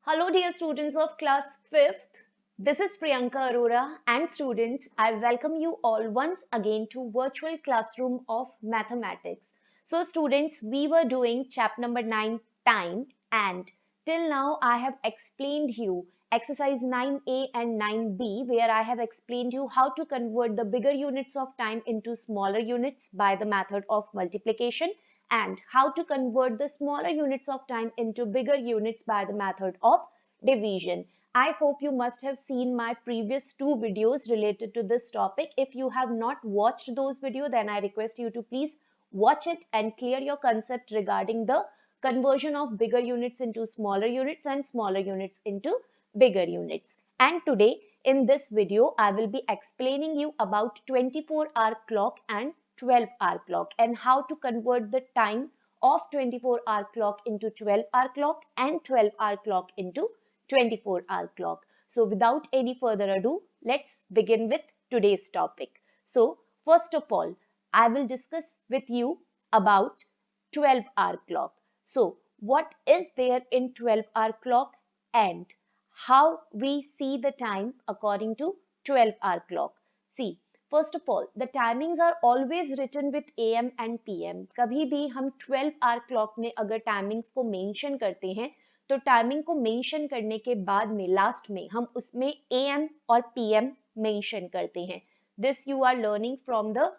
Hello dear students of class 5th. This is Priyanka Arora and students, I welcome you all once again to virtual classroom of mathematics. So students, we were doing chapter number 9 time and till now I have explained you exercise 9A and 9B where I have explained you how to convert the bigger units of time into smaller units by the method of multiplication and how to convert the smaller units of time into bigger units by the method of division. I hope you must have seen my previous two videos related to this topic. If you have not watched those videos, then I request you to please watch it and clear your concept regarding the conversion of bigger units into smaller units and smaller units into bigger units. And today in this video, I will be explaining you about 24-hour clock and 12-hour clock and how to convert the time of 24-hour clock into 12-hour clock and 12-hour clock into 24-hour clock. So without any further ado, let's begin with today's topic. So first of all, I will discuss with you about 12-hour clock. So what is there in 12-hour clock and how we see the time according to 12-hour clock. See, first of all, the timings are always written with AM and PM. कभी भी हम 12-hour clock में अगर timings को mention करते हैं तो timing को मेंशन करने के बाद में लास्ट में हम उसमें AM और PM मेंशन करते हैं. This you are learning from the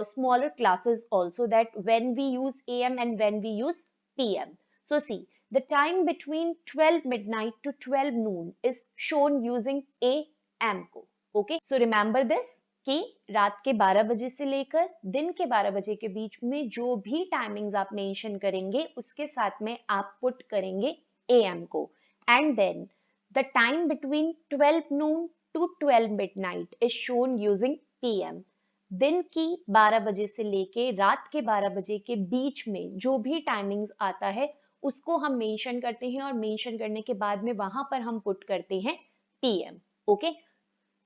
smaller classes also, that when we use AM and when we use PM. So see, the time between 12 midnight to 12 noon is shown using AM को. Okay, so remember this कि रात के 12 बजे से लेकर दिन के 12 बजे के बीच में जो भी टाइमिंग्स आप मेंशन करेंगे उसके साथ में आप पुट करेंगे AM को. And then the time between 12 noon to 12 midnight is shown using PM. दिन की 12 बजे से लेके रात के 12 बजे के बीच में जो भी टाइमिंग्स आता है उसको हम मेंशन करते हैं और मेंशन करने के बाद में वहां पर हम पुट करते हैं PM. ओके,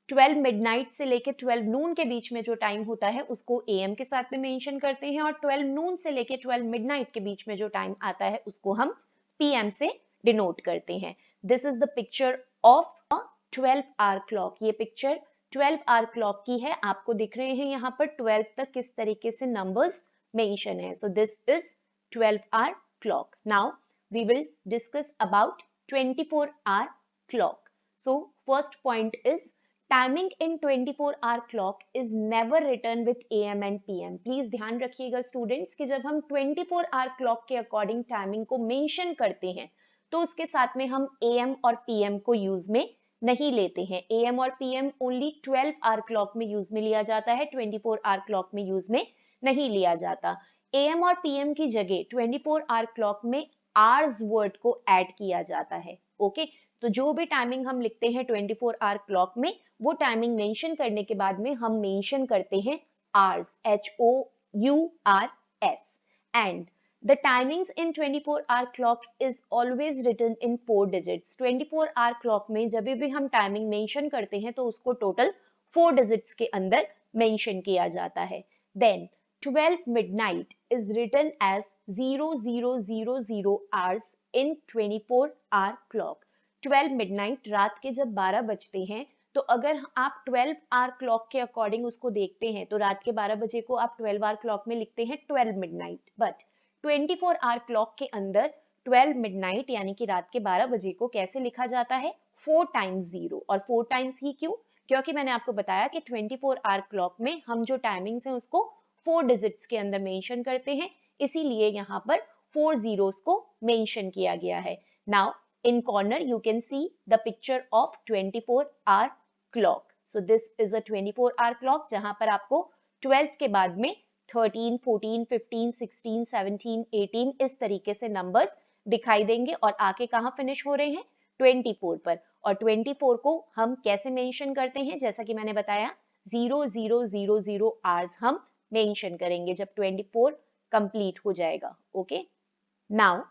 12 मिडनाइट से लेके 12 नून के बीच में जो टाइम होता है उसको AM के साथ में मेंशन करते हैं और 12 नून से लेके 12 मिडनाइट के बीच में जो टाइम आता है उसको हम PM से डिनोट करते हैं. This is the picture of a 12-hour clock. ये पिक्चर 12-hour क्लॉक की है. आपको दिख रहे हैं यहाँ पर 12 तक किस तरीके से नंबर्स मेंशन है. So this is 12-hour clock. Now we will discuss about 24-hour clock. So first point is timing in 24-hour clock is never return with AM and PM. Please ध्यान रखिएगा स्टूडेंट्स कि जब हम 24-hour clock के according timing को mention करते हैं तो उसके साथ में हम AM और PM को यूज में नहीं लेते हैं. AM और PM ओनली 12-hour क्लॉक में यूज में लिया जाता है, 24-hour क्लॉक में यूज में नहीं लिया जाता. AM और PM की जगह 24-hour क्लॉक में आवर्स वर्ड को ऐड किया जाता है. ओके, तो जो भी टाइमिंग हम लिखते हैं 24-hour क्लॉक में वो टाइमिंग मेंशन करने के बाद में हम मेंशन करते हैं hours, HOURS. And the timings in 24-hour clock is always written in 4 digits. 24-hour clock में जब भी हम टाइमिंग मेंशन करते हैं तो उसको टोटल 4 digits के अंदर मेंशन किया जाता है. Then 12 midnight is written as 0000 hours in 24-hour clock. 12 midnight रात के जब 12 बजते हैं तो अगर आप 12-hour clock के अकॉर्डिंग उसको देखते हैं तो रात के 12 बजे को आप 12-hour clock में लिखते हैं 12 midnight. बट 24-hour क्लॉक के अंदर 12 मिडनाइट यानी कि रात के 12 बजे को कैसे लिखा जाता है? 4 times 0. और 4 times ही क्यों? क्योंकि मैंने आपको बताया कि 24-hour क्लॉक में हम जो टाइमिंग्स हैं उसको 4 डिजिट्स के अंदर मेंशन करते हैं, इसीलिए यहाँ पर 4 zeros को मेंशन किया गया है. Now in corner you can see the picture of 24-hour clock. So this is a 24-hour clock जहां पर आपको 12 के बाद में 13, 14, 15, 16, 17, 18 इस तरीके से नंबर्स दिखाई देंगे और आके कहाँ फिनिश हो रहे हैं? 24 पर. और 24 को हम कैसे मेंशन करते हैं? जैसा कि मैंने बताया 0000 आवर्स हम मेंशन करेंगे जब 24 कंप्लीट हो जाएगा. Okay, now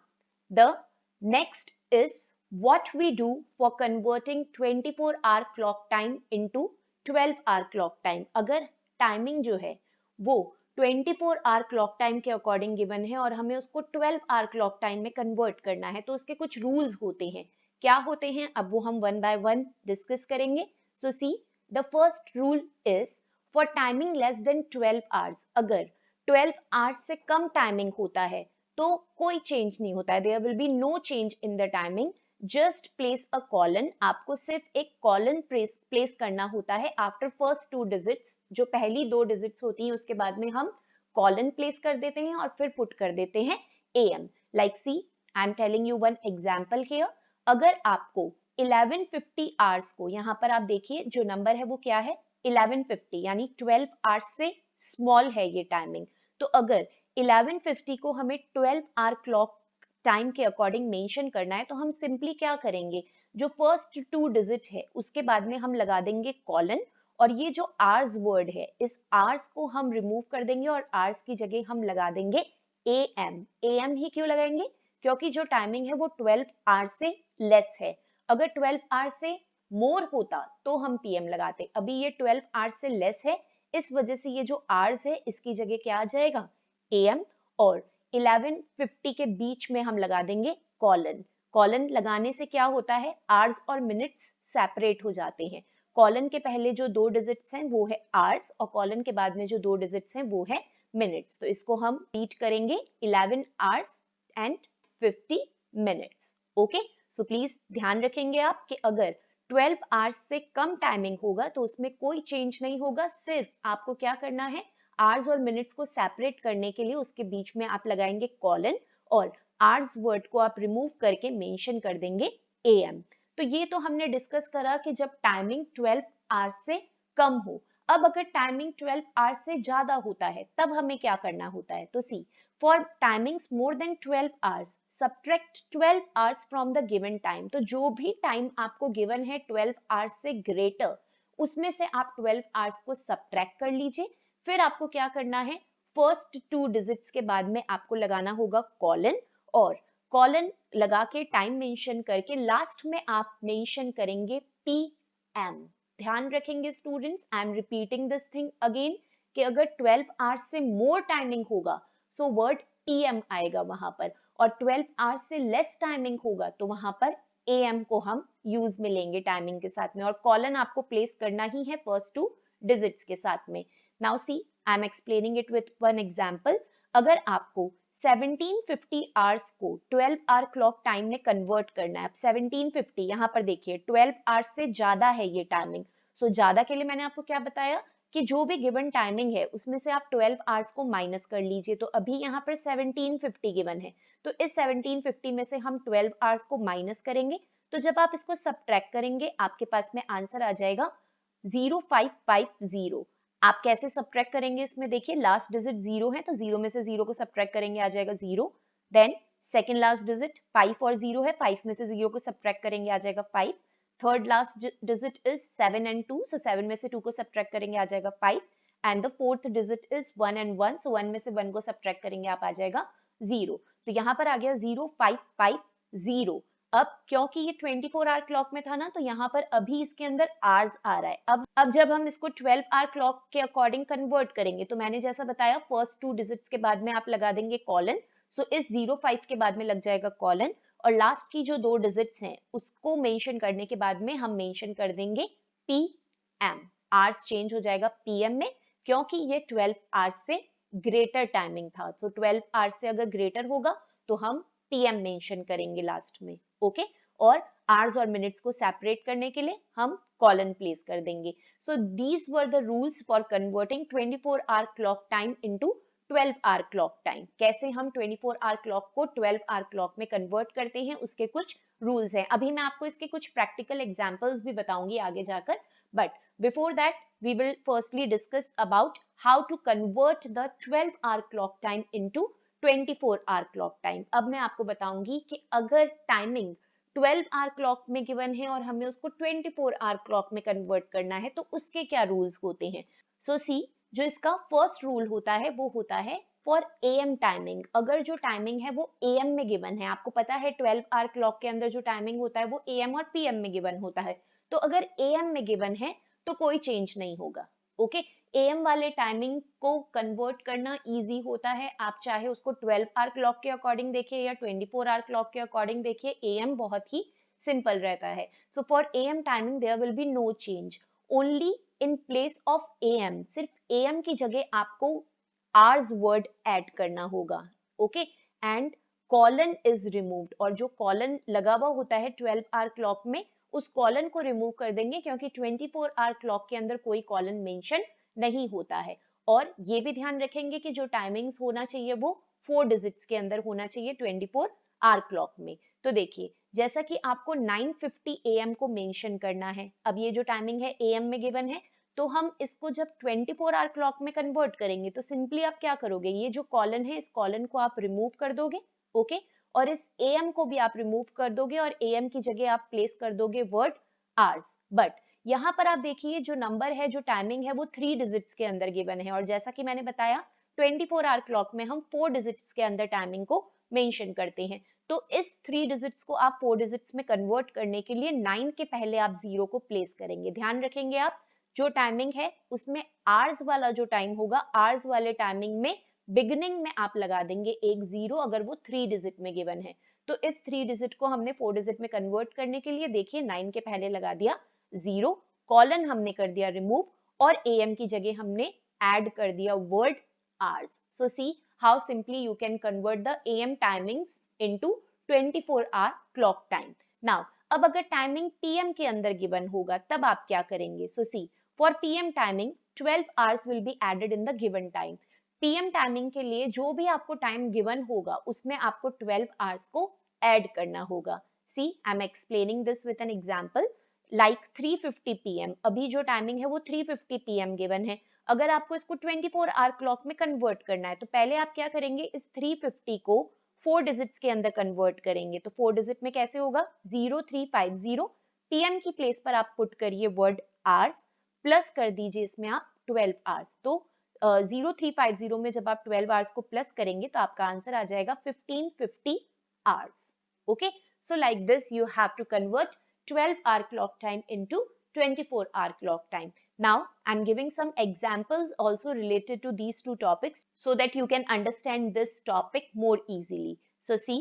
the next is what we do for converting 24-hour clock time into 12-hour clock time. अगर टाइमिंग जो है वो 24-hour क्लॉक टाइम के अकॉर्डिंग गिवन है और हमें उसको 12-hour क्लॉक टाइम में कन्वर्ट करना है तो उसके कुछ रूल्स होते हैं क्या होते हैं अब वो हम वन बाय वन डिस्कस करेंगे. So see, the first rule is for timing less than 12 hours. अगर 12 आवर्स से कम टाइमिंग होता है तो कोई चेंज नहीं होता है. There will be no change in the timing. Just place a colon. आपको सिर्फ एक कॉलन प्लेस करना होता है आफ्टर फर्स्ट 2 डिजिट्स. जो पहली 2 डिजिट्स होती हैं उसके बाद में हम कॉलन प्लेस कर देते हैं और फिर पुट कर देते हैं AM. Like see, I am telling you one example here. अगर आपको 1150 आवर्स को, यहाँ पर आप देखिए जो नंबर है वो क्या है, 1150, यानी 12 आवर्स से स्मॉल है ये टाइमिंग. तो अगर 1150 को हमें 12 आवर क्लॉक टाइम के अकॉर्डिंग मेंशन करना है तो हम सिंपली क्या करेंगे, जो फर्स्ट 2 डिजिट है उसके बाद में हम लगा देंगे कॉलन, और ये जो आवर्स वर्ड है इस आवर्स को हम रिमूव कर देंगे और आवर्स की जगह हम लगा देंगे AM. AM ही क्यों लगाएंगे, क्योंकि जो टाइमिंग है वो 12 आवर्स से लेस है. अगर 12 आवर्स से मोर होता तो हम PM लगाते. अभी ये 12 आवर्स से लेस है, इस वजह से ये जो आवर्स है इसकी जगह क्या आ जाएगा, AM. और 1150 के बीच में हम लगा देंगे कॉलन. कॉलन लगाने से क्या होता है, आवर्स और मिनट्स सेपरेट हो जाते हैं. कॉलन के पहले जो 2 डिजिट्स हैं वो है आवर्स और कॉलन के बाद में जो 2 डिजिट्स हैं वो है मिनट्स. तो इसको हम रीड करेंगे 11 hours and 50 minutes. Okay, so please ध्यान रखेंगे आप कि अगर 12 आवर्स से कम टाइमिंग होगा तो उसमें कोई चेंज नहीं होगा. सिर्फ आपको क्या करना है, आवर्स और मिनट्स को सेपरेट करने के लिए उसके बीच में आप लगाएंगे कॉलन और आवर्स वर्ड को आप रिमूव करके मेंशन कर देंगे AM. तो ये तो हमने डिस्कस करा कि जब टाइमिंग 12 आवर्स से कम हो. अब अगर टाइमिंग 12 आवर्स से ज्यादा होता है तब हमें क्या करना होता है. तो see, for timings more than 12 hours subtract 12 hours from the given time. तो जो भी टाइम आपको गिवन है 12 आवर्स से ग्रेटर, उसमें से आप 12 आवर्स को सब्ट्रैक्ट कर लीजिए. फिर आपको क्या करना है, फर्स्ट 2 डिजिट्स के बाद में आपको लगाना होगा कॉलन, और कॉलन लगा के टाइम मेंशन करके लास्ट में आप मेंशन करेंगे PM. ध्यान रखेंगे students, I am repeating this thing again, कि अगर 12 आवर्स से मोर टाइमिंग होगा सो वर्ड PM आएगा वहां पर, और 12 आवर्स से लेस टाइमिंग होगा तो वहां पर AM को हम यूज में लेंगे टाइमिंग के साथ में, और कॉलन आपको प्लेस करना ही है फर्स्ट 2 डिजिट्स के साथ में. Now see, I am explaining it with one example. अगर आपको 1750 आवर्स को 12 आवर क्लॉक टाइम में कन्वर्ट करना है. अब 1750 यहाँ पर देखिए 12 आवर्स से ज्यादा है ये टाइमिंग. सो ज्यादा के लिए मैंने आपको क्या बताया कि जो भी गिवन टाइमिंग है उसमें से आप 12 आवर्स को माइनस कर लीजिए. तो अभी यहाँ पर 1750 गिवन है, तो इस 1750 में से हम 12 आवर्स को माइनस करेंगे. तो जब आप इसको सब्ट्रैक्ट करेंगे आपके पास में आंसर आ जाएगा 0550. आप कैसे सब्ट्रैक्ट करेंगे, इसमें देखिए लास्ट डिजिट 0 है तो 0 में से 0 को सब्ट्रैक्ट करेंगे आ जाएगा 0. देन सेकंड लास्ट डिजिट 5 और 0 है, 5 में से 0 को सब्ट्रैक्ट करेंगे आ जाएगा 5. Third last digit is 7 and 2, सो 7 में से 2 को सब्ट्रैक्ट करेंगे आ जाएगा 5. And the fourth digit is 1 and 1, सो 1 में से 1 को सब्ट्रैक्ट करेंगे आप आ जाएगा 0. तो यहाँ पर आ गया 0550. अब क्योंकि ये 24 आवर क्लॉक में था ना, तो यहाँ पर अभी इसके अंदर आवर्स आ रहा है. अब जब हम इसको 12 आवर क्लॉक के अकॉर्डिंग कन्वर्ट करेंगे तो मैंने जैसा बताया फर्स्ट 2 डिजिट्स के बाद में आप लगा देंगे कॉलन. सो इस 05 के बाद में लग जाएगा कॉलन, और लास्ट की जो 2 डिजिट्स हैं उसको मेंशन करने के बाद में हम मेंशन कर देंगे PM. आवर्स चेंज हो जाएगा PM में, क्योंकि ये 12 आवर्स से ग्रेटर टाइमिंग था. सो 12 आवर्स से अगर ग्रेटर होगा तो हम PM मेंशन करेंगे लास्ट में. ओके, और आवर्स और मिनट्स को सेपरेट करने के लिए हम कॉलन प्लेस कर देंगे. So these were the rules for converting 24 hour clock time into 12 hour clock time. कैसे हम 24 आवर क्लॉक को 12 आवर क्लॉक में कन्वर्ट करते हैं उसके कुछ रूल्स हैं. अभी मैं आपको इसके कुछ प्रैक्टिकल एग्जांपल्स भी बताऊंगी आगे जाकर, but before that we will firstly discuss about how to convert the 12 hour clock time into 24 hour clock time. अब मैं आपको बताऊंगी कि अगर टाइमिंग 12 आवर क्लॉक में गिवन है और हमें उसको 24 आवर क्लॉक में कन्वर्ट करना है तो उसके क्या रूल्स होते हैं. सो सी, जो इसका फर्स्ट रूल होता है वो होता है फॉर AM टाइमिंग. अगर जो टाइमिंग है वो AM में गिवन है, आपको पता है 12 आवर क्लॉक के अंदर जो टाइमिंग होता है वो AM और PM में गिवन होता है, तो अगर AM में गिवन है तो कोई चेंज नहीं होगा. ओके, AM वाले टाइमिंग को कन्वर्ट करना इजी होता है. आप चाहे उसको 12 आवर क्लॉक के अकॉर्डिंग देखिए या 24 आवर क्लॉक के अकॉर्डिंग देखिए, AM बहुत ही सिंपल रहता है. So for AM timing there will be no change, only in place of AM, सिर्फ AM की जगह आपको आवर्स वर्ड ऐड करना होगा. Okay, and colon is removed, और जो कॉलन लगा हुआ होता है 12 आवर क्लॉक में, उस कॉलन को रिमूव कर देंगे क्योंकि 24 आवर क्लॉक के अंदर कोई कॉलन मेंशन नहीं होता है. और ये भी ध्यान रखेंगे कि जो टाइमिंग्स होना चाहिए वो 4 डिजिट्स के अंदर होना चाहिए 24 आवर क्लॉक में. तो देखिए, जैसा कि आपको 9:50 AM को मेंशन करना है, अब ये जो टाइमिंग है AM में गिवन है, तो हम इसको जब 24 आवर क्लॉक में कन्वर्ट करेंगे तो सिंपली आप क्या करोगे, ये जो कॉलन है इस कॉलन को आप रिमूव कर दोगे. ओके, और इस AM को भी आप रिमूव कर दोगे और AM की जगह आप प्लेस कर दोगे वर्ड आवर्स. बट यहाँ पर आप देखिए जो नंबर है, जो टाइमिंग है वो 3 डिजिट्स के अंदर गिवन है, और जैसा कि मैंने बताया 24 आवर क्लॉक में हम 4 डिजिट्स के अंदर टाइमिंग को मेंशन करते हैं. तो इस 3 डिजिट्स को आप 4 डिजिट्स में कन्वर्ट करने के लिए 9 के पहले आप 0 को प्लेस करेंगे. ध्यान रखेंगे आप, जो टाइमिंग है उसमें आवर्स वाला जो टाइम होगा, आवर्स वाले टाइमिंग में बिगिनिंग में आप लगा देंगे एक 0 अगर वो 3 डिजिट में गिवन है. तो इस 3 डिजिट को हमने 4 डिजिट में कन्वर्ट करने के लिए देखिए 9 के पहले लगा दिया 0, कॉलन हमने कर दिया रिमूव, और AM की जगह हमने ऐड कर दिया word hours. So see how simply you can convert the AM timings into 24 hour clock time. Now अब अगर टाइमिंग PM के अंदर गिवन होगा तब आप क्या करेंगे. So see for PM timing 12 hours will be added in the given time. PM timing के लिए जो भी आपको टाइम गिवन होगा उसमें आपको 12 आवर्स को ऐड करना होगा. See I am explaining this with an example. Like 3:50 PM, अभी जो टाइमिंग है वो 3:50 PM गिवन है. अगर आपको इसको 24 आवर क्लॉक में कन्वर्ट करना है तो पहले आप क्या करेंगे, इस 3:50 को 4 डिजिट्स के अंदर कन्वर्ट करेंगे. तो 4 डिजिट में कैसे होगा, 0350. PM की प्लेस पर आप पुट करिए वर्ड आवर्स, प्लस कर दीजिए इसमें आप 12 आवर्स. तो 0350 में जब आप 12 आवर्स को प्लस करेंगे तो आपका आंसर आ जाएगा 1550 hours. Okay, so like this you have to convert 12 hour clock time into 24 hour clock time. Now I'm giving some examples also related to these two topics so that you can understand this topic more easily. So see,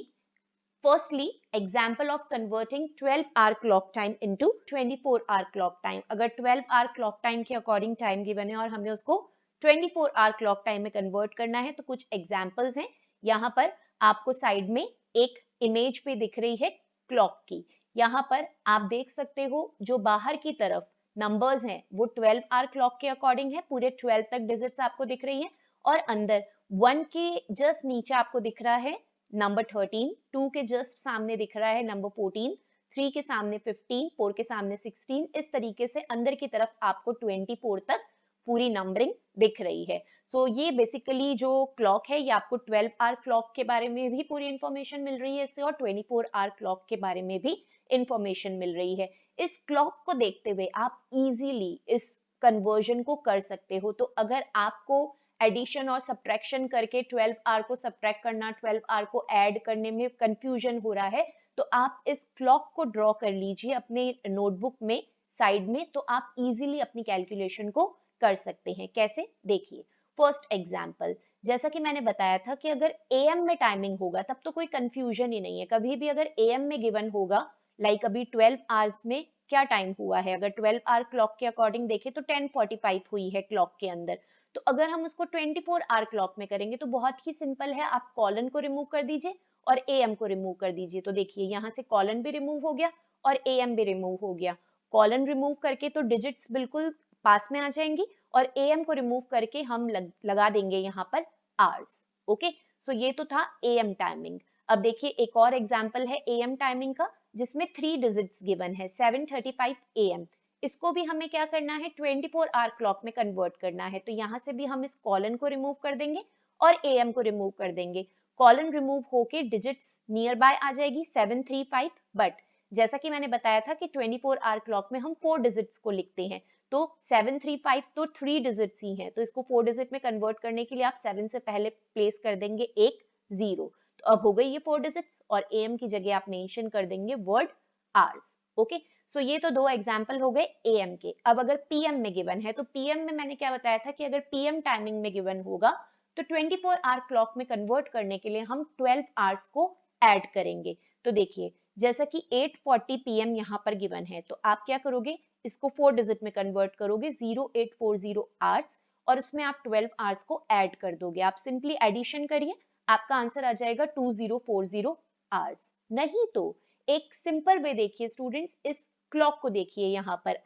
firstly example of converting 12 hour clock time into 24 hour clock time. अगर 12 hour clock time के according time given है और हमें उसको 24 hour clock time में convert करना है, तो कुछ examples हैं. यहाँ पर आपको साइड में एक इमेज पे दिख रही है क्लॉक की. यहाँ पर आप देख सकते हो जो बाहर की तरफ नंबर्स हैं वो 12 आवर क्लॉक के अकॉर्डिंग है, पूरे 12 तक डिजिट्स आपको दिख रही हैं, और अंदर 1 के जस्ट नीचे आपको दिख रहा है नंबर 13, 2 के जस्ट सामने दिख रहा है नंबर 14, 3 के सामने 15, 4 के सामने 16. इस तरीके से अंदर की तरफ आपको 24 तक पूरी नंबरिंग दिख रही है. सो ये बेसिकली जो क्लॉक है ये आपको 12 आवर क्लॉक के बारे में भी पूरी इंफॉर्मेशन मिल रही है इससे, और 24 आवर क्लॉक के बारे में भी इंफॉर्मेशन मिल रही है. इस क्लॉक को देखते हुए आप इजीली इस कन्वर्जन को कर सकते हो. तो अगर आपको एडिशन और सब्ट्रैक्शन करके 12 आवर को सब्ट्रैक्ट करना, 12 आवर को ऐड करने में कंफ्यूजन हो रहा है, तो आप इस क्लॉक को ड्रॉ कर लीजिए अपने नोटबुक में साइड में, तो आप इजीली अपनी कैलकुलेशन को कर सकते हैं. कैसे, देखिए फर्स्ट एग्जाम्पल, जैसा कि मैंने बताया था कि अगर AM में टाइमिंग होगा तब तो कोई कंफ्यूजन ही नहीं है. कभी भी अगर AM में गिवन होगा, लाइक अभी 12 आवर्स में क्या टाइम हुआ है, अगर 12 आवर क्लॉक के अकॉर्डिंग देखें तो 10:45 हुई है क्लॉक के अंदर. तो अगर हम उसको 24 आवर क्लॉक में करेंगे तो बहुत ही सिंपल है, आप कॉलन को रिमूव कर दीजिए और AM को रिमूव कर दीजिए. तो देखिए यहाँ से कॉलन भी रिमूव हो गया और AM भी रिमूव हो गया. कॉलन रिमूव करके तो डिजिट्स बिल्कुल पास में आ जाएंगी, और AM को रिमूव करके हम लगा देंगे यहाँ पर आवर्स. ओके, सो ये तो था AM टाइमिंग. अब देखिए एक और एग्जांपल है AM टाइमिंग का जिसमें 3 डिजिट्स गिवन है 7:35 AM. इसको भी हमें क्या करना है, 24 आवर क्लॉक में कन्वर्ट करना है. तो यहाँ से भी हम इस कॉलन को रिमूव कर देंगे और AM को रिमूव कर देंगे. कॉलन रिमूव होके डिजिट्स नियर बाय आ जाएगी 735. बट जैसा कि मैंने बताया था कि 24 आवर क्लॉक में हम 4 डिजिट्स को लिखते हैं, तो 735 तो 3 डिजिट्स ही हैं, तो इसको 4 डिजिट में कन्वर्ट करने के लिए आप 7 से पहले प्लेस कर देंगे एक 0. तो अब हो गई ये 4 डिजिट्स, और AM की जगह आप मेंशन कर देंगे वर्ड आवर्स. ओके, सो ये तो 2 एग्जांपल हो गए AM के. अब अगर PM में गिवन है, तो PM में मैंने क्या बताया था कि अगर PM टाइमिंग में गिवन होगा तो 24 आवर क्लॉक में कन्वर्ट करने के लिए हम 12 आवर्स को ऐड करेंगे. तो देखिए जैसा कि 8:40 PM यहाँ पर गिवन है, तो आप क्या करोगे, इसको 4 डिजिट में कन्वर्ट करोगे 0840 आवर्स, और उसमें आप 12 आवर्स को ऐड कर दोगे। आप सिंपली एडिशन करिए, आपका आंसर आ जाएगा 2040 आवर्स। नहीं तो एक सिंपल वे देखिए स्टूडेंट्स, इस क्लॉक को देखिए, यहाँ पर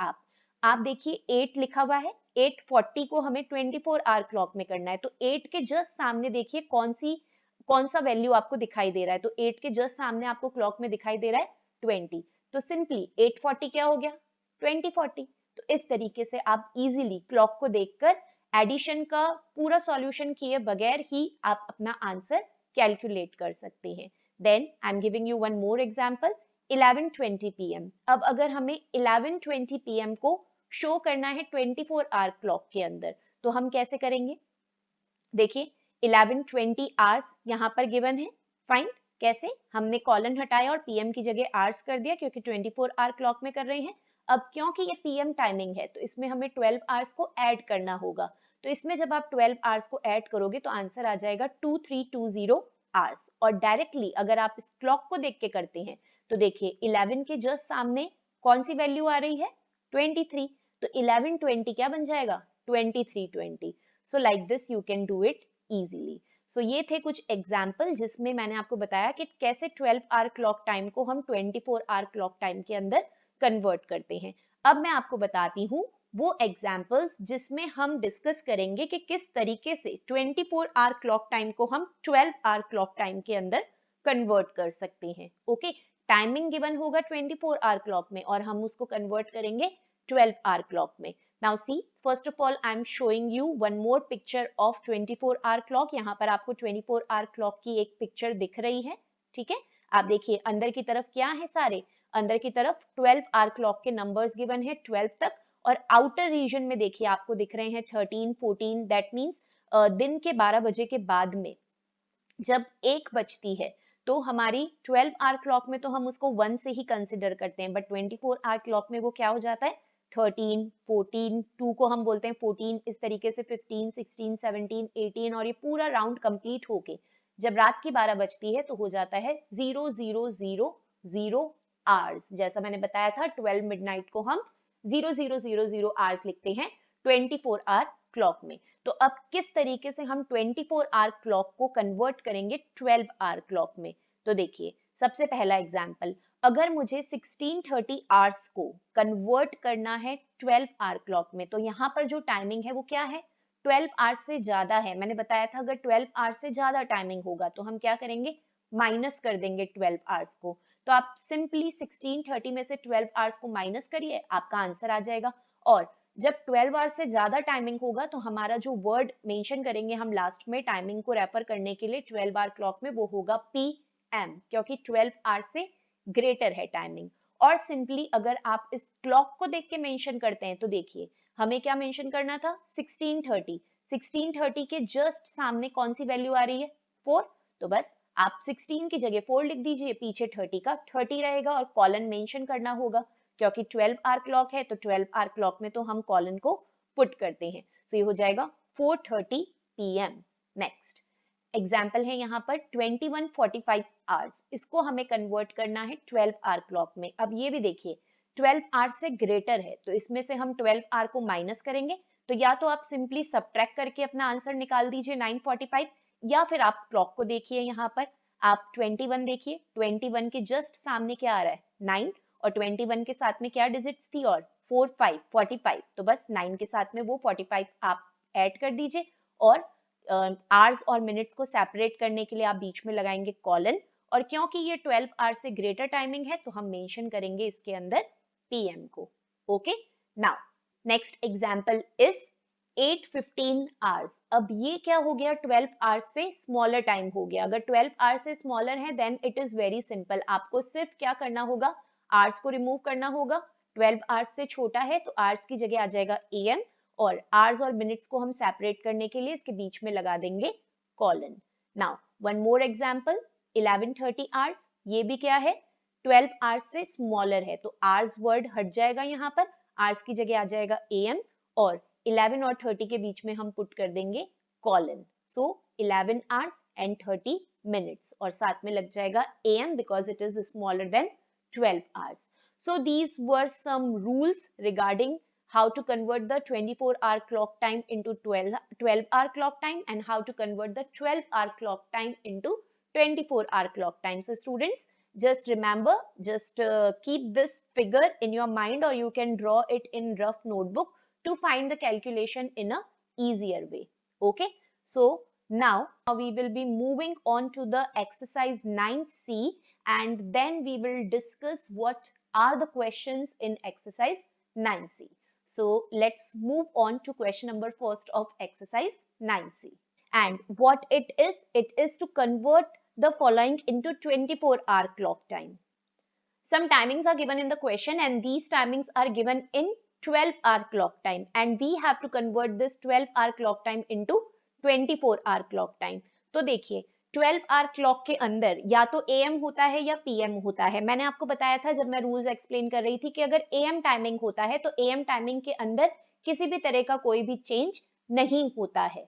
आप देखिए 8 लिखा हुआ है, 8:40 को हमें 24 आवर क्लॉक में करना है, तो 8 के जस्ट सामने देखिए कौन सा वैल्यू आपको दिखाई दे रहा है, तो 8 के जस्ट सामने आपको क्लॉक में दिखाई दे रहा है 20, तो सिंपली 8:40 क्या हो गया, 20:40। तो इस तरीके से आप इजीली क्लॉक को देखकर एडिशन का पूरा सॉल्यूशन किए बगैर ही आप अपना आंसर कैलकुलेट कर सकते हैं। Then I am giving you one more example, 11:20 PM। अब अगर हमें 11:20 PM को शो करना है 24 आवर क्लॉक के अंदर, तो हम कैसे करेंगे, देखिए 11:20 आवर्स यहाँ पर गिवन है, फाइन। कैसे, हमने कॉलन हटाया और पीएम की जगह आवर्स कर दिया, क्योंकि 24 आवर क्लॉक में कर रहे हैं। अब क्योंकि ये पीएम टाइमिंग है, तो इसमें हमें 12 आवर्स को ऐड करना होगा, तो इसमें जब आप 12 आवर्स को ऐड करोगे तो आंसर आ जाएगा 2320 आवर्स। और डायरेक्टली अगर आप इस क्लॉक को देख के करते हैं, तो देखिए 11 के जस्ट सामने कौन सी वैल्यू आ रही है, 23, तो 11:20 क्या बन जाएगा, 23:20। So like this you can do it easily. So ये थे कुछ एग्जाम्पल जिसमें मैंने आपको बताया कि कैसे 12 आवर क्लॉक टाइम को हम 24 आवर क्लॉक टाइम के अंदर कन्वर्ट करते हैं। अब मैं आपको बताती हूँ वो एग्जाम्पल्स जिसमें हम डिस्कस करेंगे कि किस तरीके से 24 आवर क्लॉक टाइम को हम 12 आवर क्लॉक टाइम के अंदर कन्वर्ट कर सकते हैं। ओके, टाइमिंग गिवन होगा 24 आवर क्लॉक में और हम उसको कन्वर्ट करेंगे 12 आवर क्लॉक में। Now see, first of all, I am showing you one more picture of 24 hour clock. यहाँ पर आपको 24 hour clock की एक पिक्चर दिख रही है, ठीक है। आप देखिए अंदर की तरफ क्या है, सारे अंदर की तरफ 12 आवर क्लॉक के नंबर्स गिवन है 12 तक, और आउटर रीजन में देखिए आपको दिख रहे हैं 13, 14, दैट मीन्स दिन के 12 बजे के बाद में जब 1 बजती है, तो हमारी 12 आवर क्लॉक में तो हम उसको 1 से ही कंसिडर करते हैं, बट 24 आवर क्लॉक में वो क्या हो जाता है, 13, 14, 2 को हम बोलते हैं 14, इस तरीके से 15, 16, 17, 18, और ये पूरा राउंड कंप्लीट होके जब रात की 12 बजती है तो हो जाता है 0000 आवर्स। जैसा मैंने बताया था 12 मिडनाइट को हम 0000 आवर्स लिखते हैं 24 आवर क्लॉक में। तो अब किस तरीके से हम 24 आवर क्लॉक को कन्वर्ट करेंगे 12 आवर क्लॉक में, तो देखिए सबसे पहला एग्जांपल, अगर मुझे 16:30 आवर्स को कन्वर्ट करना है 12 आवर क्लॉक में, तो यहाँ पर जो टाइमिंग है वो क्या है, 12 आवर्स से ज्यादा है। मैंने बताया था अगर 12 आवर्स से ज्यादा टाइमिंग होगा तो हम क्या करेंगे, माइनस कर देंगे 12 आवर्स को। तो आप सिंपली 16:30 में से 12 आवर्स को माइनस करिए, आपका आंसर आ जाएगा। और जब 12 आवर्स से ज्यादा टाइमिंग होगा तो हमारा जो वर्ड मेंशन करेंगे हम लास्ट में टाइमिंग को रेफर करने के लिए 12 आवर क्लॉक में, वो होगा PM, क्योंकि 12 आवर्स से ग्रेटर है टाइमिंग। और सिंपली अगर आप इस क्लॉक को देख के मेंशन करते हैं, तो देखिए हमें क्या मेंशन करना था, 16:30, 16:30 के जस्ट सामने कौन सी वैल्यू आ रही है, 4, तो बस आप 16 की जगह 4 लिख दीजिए, पीछे 30 का 30 रहेगा और कॉलन मेंशन करना होगा, क्योंकि 12 आवर क्लॉक है तो 12 आवर क्लॉक में तो हम कॉलन को पुट करते हैं। सो ये हो जाएगा 4:30 PM। नेक्स्ट एग्जाम्पल है यहाँ पर 21:45 आवर्स, इसको हमें कन्वर्ट करना है 12 आवर क्लॉक में। अब ये भी देखिए 12 आवर्स से ग्रेटर है, तो इसमें से हम 12 आवर को माइनस करेंगे, तो या तो आप सिंपली सब्ट्रैक्ट करके अपना आंसर निकाल दीजिए 9:45, या फिर आप क्लॉक को देखिए, यहाँ पर आप 21 देखिए, 21 के जस्ट सामने क्या आ रहा है, 9, और 21 के साथ में क्या डिजिट्स थी, और 4, 5, 45, तो बस 9 के साथ में वो 45 आप ऐड कर दीजिए, और आवर्स और मिनट्स को सेपरेट करने के लिए आप बीच में लगाएंगे कॉलन, और क्योंकि ये 12 आवर्स से ग्रेटर टाइमिंग है तो हम मेंशन करेंगे इसके अंदर PM को। Okay, now next example is 8:15 hours. अब ये क्या हो गया, 12 आवर्स से स्मॉलर टाइम हो गया। अगर 12 आवर्स से स्मॉलर है then it is very simple, आपको सिर्फ क्या करना होगा, आवर्स को रिमूव करना होगा। 12 आवर्स से छोटा है तो आवर्स की जगह आ जाएगा AM, और आवर्स और मिनट्स को हम सेपरेट करने के लिए इसके बीच में लगा देंगे colon. Now one more example, 11:30 hours, ये भी क्या है, 12 आवर्स से स्मॉलर है, तो आवर्स वर्ड हट जाएगा, यहाँ पर आवर्स की जगह आ जाएगा AM, और 11 और 30 के बीच में हम पुट कर देंगे colon. So 11 hours and 30 minutes और साथ में लग जाएगा am because it is smaller than 12 hours. So these were some rules regarding how to convert the 24-hour clock time into 12-hour clock time and how to convert the 12-hour clock time into 24-hour clock time. So students, just remember, just keep this figure in your mind, or you can draw it in rough notebook to find the calculation in a easier way. Okay, so now we will be moving on to the exercise 9C, and then we will discuss what are the questions in exercise 9C. So let's move on to question number first of exercise 9C. And what it is to convert the following into 24-hour clock time. Some timings are given in the question, and these timings are given in 12-hour clock time, and we have to convert this 12-hour clock time into 24-hour clock time. तो देखिए 12-hour clock के अंदर या तो AM होता है या PM होता है. मैंने आपको बताया था जब मैं रूल्स एक्सप्लेन कर रही थी कि अगर AM टाइमिंग होता है तो AM टाइमिंग के अंदर किसी भी तरह का कोई भी चेंज नहीं होता है.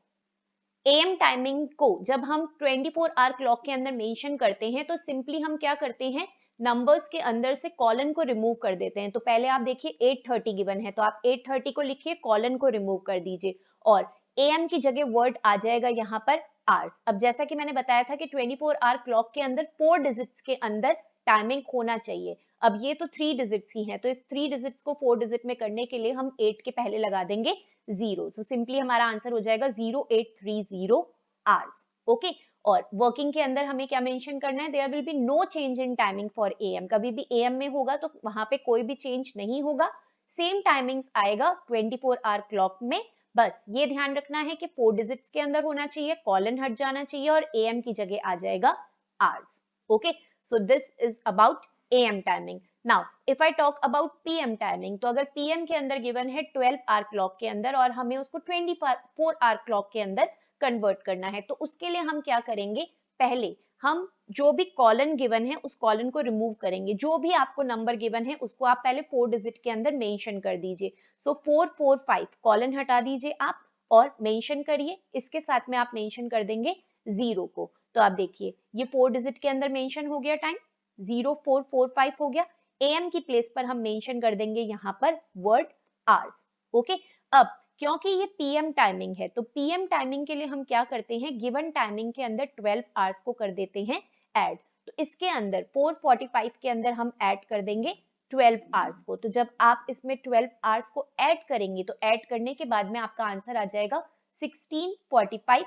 AM टाइमिंग को जब हम 24-hour क्लॉक के अंदर मेंशन करते हैं तो सिंपली हम क्या करते हैं, नंबर्स के अंदर से कॉलन को रिमूव कर देते हैं. तो पहले आप देखिए 8:30 गिवन है तो आप 8:30 को लिखिए, कॉलन को रिमूव कर दीजिए और AM की जगह वर्ड आ जाएगा यहाँ पर आवर्स. अब जैसा कि मैंने बताया था कि 24-hour क्लॉक के अंदर 4 डिजिट्स के अंदर टाइमिंग होना चाहिए. अब ये तो 3 डिजिट्स ही हैं, तो इस 3 डिजिट्स को 4 डिजिट में करने के लिए हम 8 के पहले लगा देंगे 0. तो सिंपली हमारा आंसर हो जाएगा 0830 आवर्स. ओके, और वर्किंग के अंदर हमें क्या मेंशन करना है, there will be no change in timing for AM. कभी भी AM में होगा तो वहां पे कोई भी चेंज नहीं होगा, सेम टाइमिंग्स आएगा 24-hour क्लॉक में. बस ये ध्यान रखना है कि 4 डिजिट्स के अंदर होना चाहिए, कॉलन हट जाना चाहिए और AM की जगह आ जाएगा hours. Okay, so this is about AM timing. Now if I talk about PM timing, तो अगर PM के अंदर गिवन है 12-hour क्लॉक के अंदर और हमें उसको 24-hour क्लॉक के अंदर कन्वर्ट करना है, तो उसके लिए हम क्या करेंगे, पहले हम जो भी कॉलन गिवन है उस कॉलन को रिमूव करेंगे. जो भी आपको नंबर गिवन है उसको आप पहले 4 डिजिट के अंदर मेंशन कर दीजिए. सो 445 कॉलन हटा दीजिए आप और मेंशन करिए, इसके साथ में आप मेंशन कर देंगे 0 को. तो आप देखिए ये 4 डिजिट के अंदर मेंशन हो गया टाइम, 0445 हो गया. AM की प्लेस पर हम मेंशन कर देंगे यहाँ पर वर्ड आवर्स. ओके, अब क्योंकि ये PM टाइमिंग है तो PM टाइमिंग के लिए हम क्या करते हैं, गिवन टाइमिंग के अंदर 12 आवर्स को कर देते हैं ऐड. तो इसके अंदर 445 के अंदर हम ऐड कर देंगे 12 आवर्स को. तो जब आप इसमें 12 आवर्स को ऐड करेंगे तो ऐड करने के बाद में आपका आंसर आ जाएगा 1645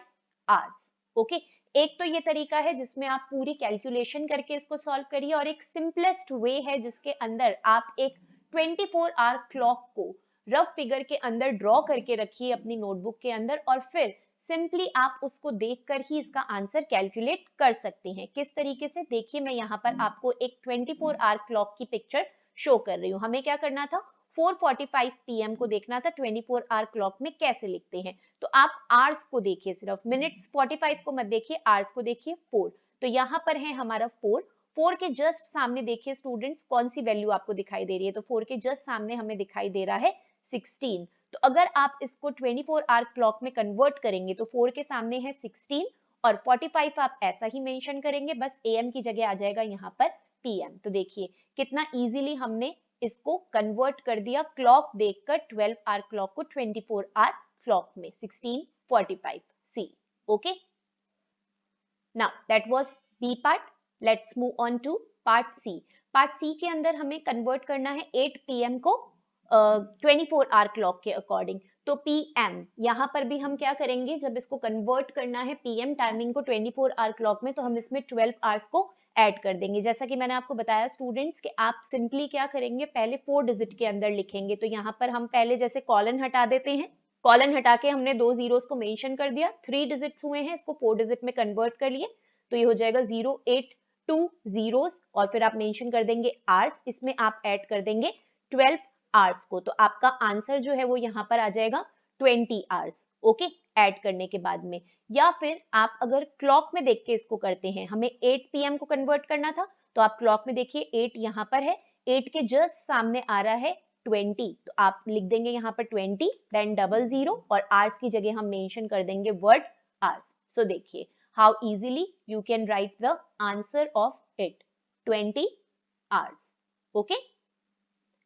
आवर्स. ओके, एक तो ये तरीका है जिसमें आप पूरी कैलकुलेशन करके इसको सॉल्व करिए, और एक सिंपलेस्ट वे है जिसके अंदर आप एक 24-hour क्लॉक को रफ फिगर के अंदर ड्रॉ करके रखिए अपनी नोटबुक के अंदर, और फिर सिंपली आप उसको देखकर ही इसका आंसर कैलकुलेट कर सकते हैं. किस तरीके से, देखिए मैं यहाँ पर आपको एक 24-hour क्लॉक की पिक्चर शो कर रही हूँ. हमें क्या करना था, 4:45 PM को देखना था 24-hour क्लॉक में कैसे लिखते हैं. तो आप आवर्स को देखिए, सिर्फ मिनट्स 45 को मत देखिए, आवर्स को देखिए 4. तो यहाँ पर है हमारा 4 के जस्ट सामने देखिए स्टूडेंट्स कौन सी वैल्यू आपको दिखाई दे रही है, तो 4 के जस्ट सामने हमें दिखाई दे रहा है 16. तो अगर आप इसको 24-hour क्लॉक में कन्वर्ट करेंगे तो 4 के सामने है 16 और 45 आप ऐसा ही मेंशन करेंगे, बस AM की जगह आ जाएगा यहाँ पर PM. तो देखिए कितना इजीली हमने इसको कन्वर्ट कर दिया क्लॉक देखकर, 12-hour क्लॉक को 24-hour क्लॉक में 1645 C. Okay, now that was B part. Let's move on to part C. Part C के अंदर हमें कन्वर्ट करना है 8 PM को 24-hour क्लॉक के अकॉर्डिंग. तो PM यहाँ पर भी हम क्या करेंगे, जब इसको कन्वर्ट करना है PM टाइमिंग को 24-hour क्लॉक में, तो हम इसमें 12 आवर्स को ऐड कर देंगे. जैसा कि मैंने आपको बताया स्टूडेंट्स कि आप सिंपली क्या करेंगे, पहले 4 डिजिट के अंदर लिखेंगे. तो यहाँ पर हम पहले जैसे कॉलन हटा देते हैं, कॉलन हटा के हमने 2 जीरोस को मेंशन कर दिया, 3 डिजिट्स हुए हैं, इसको 4 डिजिट में कन्वर्ट कर लिए. तो ये हो जाएगा 082 जीरोस और फिर आप मेंशन कर देंगे आवर्स, इसमें आप ऐड कर देंगे 12 आवर्स को. तो आपका आंसर जो है वो यहाँ पर आ जाएगा 20 आवर्स. ओके, ऐड करने के बाद में. या फिर आप अगर क्लॉक में देख के इसको करते हैं, हमें 8 PM को कन्वर्ट करना था, तो आप क्लॉक में देखिए 8 यहाँ पर है, 8 के जस्ट सामने आ रहा है 20. तो आप लिख देंगे यहाँ पर 20 देन 00 और आवर्स की जगह हम मेंशन कर देंगे वर्ड आवर्स. सो देखिए how easily you can write the answer of it. 20 hours. Okay.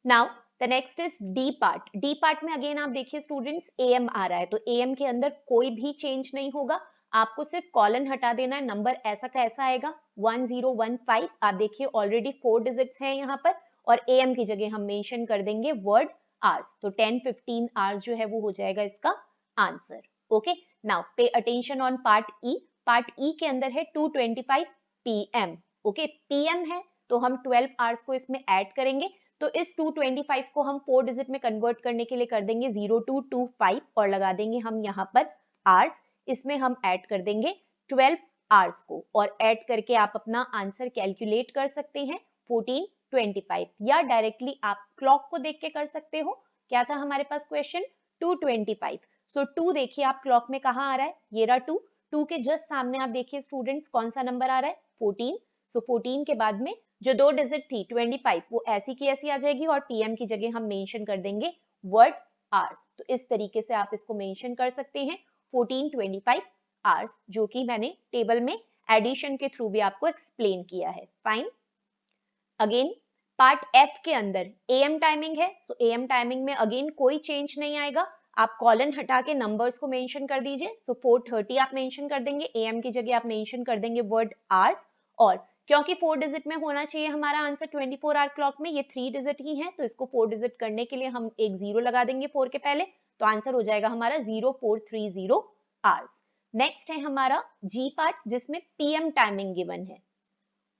Now the next is D part. D part में अगेन आप देखिए स्टूडेंट्स AM आ रहा है, तो AM के अंदर कोई भी चेंज नहीं होगा, आपको सिर्फ कॉलन हटा देना है, नंबर ऐसा का ऐसा आएगा 1015। आप देखिए ऑलरेडी 4 डिजिट्स हैं यहाँ पर, और AM की जगह हम मेंशन कर देंगे वर्ड आवर्स, तो 10-15 आवर्स जो है वो हो जाएगा इसका answer. Okay, now pay attention on part E. Part E के अंदर है 2:25 PM। ओके, PM है तो हम 12 आवर्स को इसमें ऐड करेंगे, तो इस 225 को हम 4 डिजिट में कन्वर्ट करने के लिए कर देंगे 0225 और लगा देंगे हम यहाँ पर आवर्स, इसमें हम ऐड कर देंगे 12 आवर्स को, और ऐड करके आप अपना आंसर कैलकुलेट कर सकते हैं 1425, या डायरेक्टली आप क्लॉक को देख के कर सकते हो। क्या था हमारे पास क्वेश्चन 225, सो 2 देखिए आप क्लॉक में कहाँ आ रहा है, ये रहा 2, 2 के जस्ट सामने आप देखिए स्टूडेंट्स कौन सा नंबर आ रहा है 14, सो 14 के बाद में जो 2 डिजिट थी 25 वो ऐसी की ऐसी आ जाएगी, और PM की जगह हम मेंशन कर देंगे वर्ड आवर्स। तो इस तरीके से आप इसको मेंशन कर सकते हैं 1425 आवर्स, जो कि मैंने टेबल में एडिशन के थ्रू भी आपको एक्सप्लेन किया है। फाइन। अगेन पार्ट F के अंदर AM टाइमिंग है, सो AM टाइमिंग में अगेन कोई चेंज नहीं आएगा, आप कॉलन हटा के नंबर्स को मेंशन कर दीजिए, सो 4:30 आप मेंशन कर देंगे, AM की जगह आप मेंशन कर देंगे वर्ड आवर्स, और क्योंकि 4 डिजिट में होना चाहिए हमारा आंसर 24 आवर क्लॉक में, ये 3 डिजिट ही है, तो इसको 4 डिजिट करने के लिए हम एक 0 लगा देंगे 4 के पहले, तो आंसर हो जाएगा हमारा 0430 आवर्स। नेक्स्ट है हमारा G पार्ट, जिसमें PM टाइमिंग गिवन है,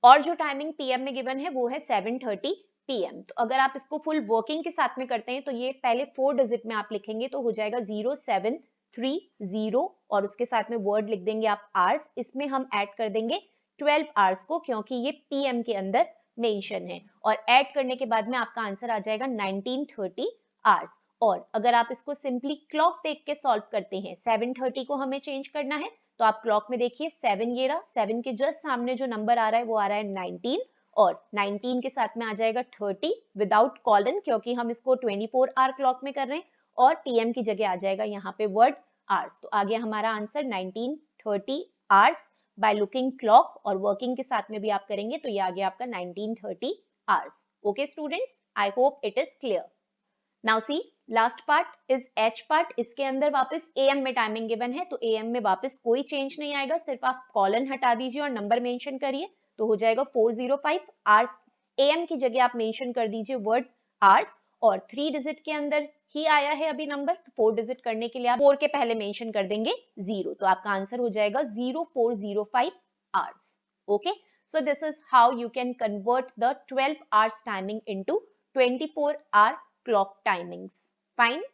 और जो टाइमिंग PM में गिवन है वो है 7:30 PM। तो अगर आप इसको फुल वर्किंग के साथ में करते हैं तो ये पहले 4 डिजिट में आप लिखेंगे, तो हो जाएगा 0730, और उसके साथ में वर्ड लिख देंगे आप आवर्स, इसमें हम ऐड कर देंगे 12 आवर्स को, क्योंकि ये PM के अंदर मेंशन है, और ऐड करने के बाद में आपका आंसर आ जाएगा 1930 आवर्स। और अगर आप इसको सिंपली क्लॉक देख के सॉल्व करते हैं, 7:30 को हमें चेंज करना है, तो आप क्लॉक में देखिए 7, ये रहा 7 के जस्ट सामने जो नंबर आ रहा है वो आ रहा है 19, और 19 के साथ में आ जाएगा 30 विदाउट कॉलन, क्योंकि हम इसको 24 आवर क्लॉक में कर रहे हैं, और PM की जगह आ जाएगा यहाँ पे वर्ड आवर्स। तो आ गया हमारा answer 1930 hours by looking clock, और वर्किंग के साथ में भी आप करेंगे तो ये आ गया आपका 1930 hours. Okay students, I hope it is clear. Now see last part is H part, इसके अंदर वापस AM में टाइमिंग गिवन है, तो AM में वापस कोई चेंज नहीं आएगा, सिर्फ आप कॉलन हटा दीजिए और नंबर मेंशन करिए, तो हो जाएगा 405 आवर्स। AM की जगह आप मेंशन कर दीजिए वर्ड आवर्स, और 3 डिजिट के अंदर ही आया है अभी नंबर, तो 4 डिजिट करने के लिए आप 4 के पहले मेंशन कर देंगे 0, तो आपका आंसर हो जाएगा 0405 hours. Okay, so this is how you can convert the 12 hours timing into 24 hour clock timings. Fine.